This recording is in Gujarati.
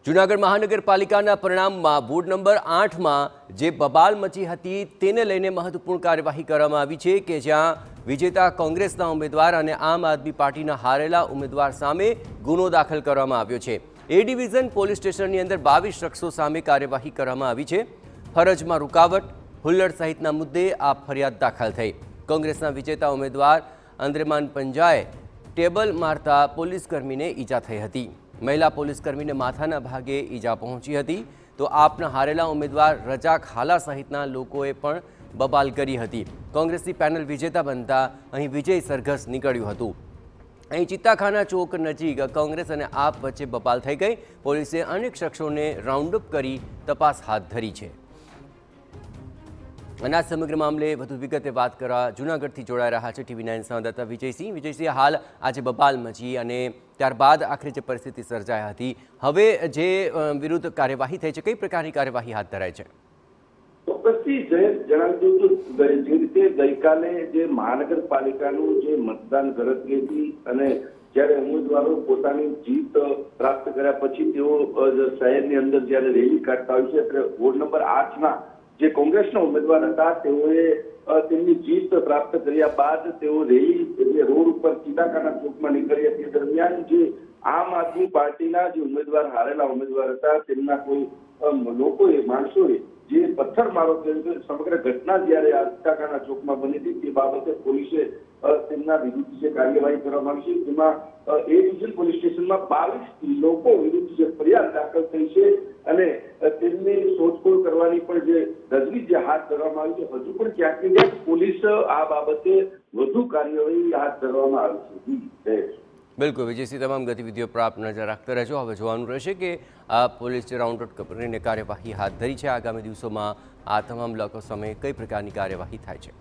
જૂનાગઢ મહાનગરપાલિકાના પરિણામમાં વોર્ડ નંબર 8માં જે બબાલ મચી હતી તેને લઈને મહત્વપૂર્ણ કાર્યવાહી કરવામાં આવી છે કે જ્યાં વિજેતા કોંગ્રેસના ઉમેદવાર અને આમ આદમી પાર્ટીના હારેલા ઉમેદવાર સામે ગુનો દાખલ કરવામાં આવ્યો છે। એ ડિવિઝન પોલીસ સ્ટેશનની અંદર 22 શખ્સો સામે કાર્યવાહી કરવામાં આવી છે। ફરજમાં રૂકાવટ, હુલ્લડ સહિતના મુદ્દે આ ફરિયાદ દાખલ થઈ। કોંગ્રેસના વિજેતા ઉમેદવાર અંદ્રેમાન પંજાએ ટેબલ મારતા પોલીસકર્મીને ઈજા થઈ હતી। महिला पुलिसकर्मी ने माथाना भागे ईजा पहुंची हती तो आपना हारेला उम्मीदवार रजाक हाला सहितना लोकोए पण बबाल करी हती। कांग्रेसनी पेनल विजेता बनता अहीं विजय सरघस निकळ्युं हतुं। अहीं चित्ताखाना चौक नजीक कांग्रेस अने आप वच्चे बबाल थई गई। पोलीसे अनेक शख्सोने राउंडअप करी तपास हाथ धरी छे। અને આ સમગ્ર મામલે વધુ વિગતે વાત કરવા જૂનાગઢથી જોડાઈ રહ્યા છે TV9 સંવાદદાતા વિજયસિંહ। વિજયસિંહ, હાલ આજે બબાલ મચી અને ત્યારબાદ આખરે જે પરિસ્થિતિ સર્જાઈ હતી, હવે જે વિરુદ્ધ કાર્યવાહી થઈ છે, કઈ પ્રકારની કાર્યવાહી હાથ ધરાઈ છે? ચોક્કસથી જણાવી દઉં તો જે રીતે ગઈકાલે જે મહાનગરપાલિકાનું જે મતદાન ગણતરી હતી અને જ્યારે ઉમેદવારો પોતાની જીત પ્રાપ્ત કર્યા પછી તેઓ શહેરની અંદર જ્યારે રેલી કાઢતા હોય છે, ત્યારે વોર્ડ નંબર 8ના જે કોંગ્રેસના ઉમેદવાર હતા તેઓએ તેમની જીત પ્રાપ્ત કર્યા બાદ તેઓ રેલી રોડ ઉપર ચિત્તાખાના ચોકમાં નીકળી હતી। દરમિયાન જે આમ આદમી પાર્ટીના જે ઉમેદવાર હારેલા ઉમેદવાર હતા તેમના કોઈ લોકોએ માણસોએ જે પથ્થરમારો કર્યો, સમગ્ર ઘટના જ્યારે આ ચિત્તાખાના ચોકમાં બની હતી તે બાબતે પોલીસે તેમના વિરુદ્ધ જે કાર્યવાહી કરવામાં આવી છે તેમાં એ ડિવિઝન પોલીસ સ્ટેશનમાં 22 લોકો વિરુદ્ધ જે ફરિયાદ દાખલ થઈ છે અને તેમની શોધખોળ કરવાની પણ જે તજવીજ જે હાથ ધરવામાં આવી છે। હજુ પણ ક્યાંક ને ક્યાંક પોલીસ આ બાબતે વધુ કાર્યવાહી હાથ ધરવામાં આવી છે। બિલકુલ વિજયસિંહ, તમામ ગતિવિધિઓ પર આપ નજર રાખતા રહેજો। હવે જોવાનું રહેશે કે આ પોલીસ જે રાઉન્ડ અપ કરીને કાર્યવાહી હાથ ધરી છે, આગામી દિવસોમાં આ તમામ લોકો સામે કઈ પ્રકારની કાર્યવાહી થાય છે।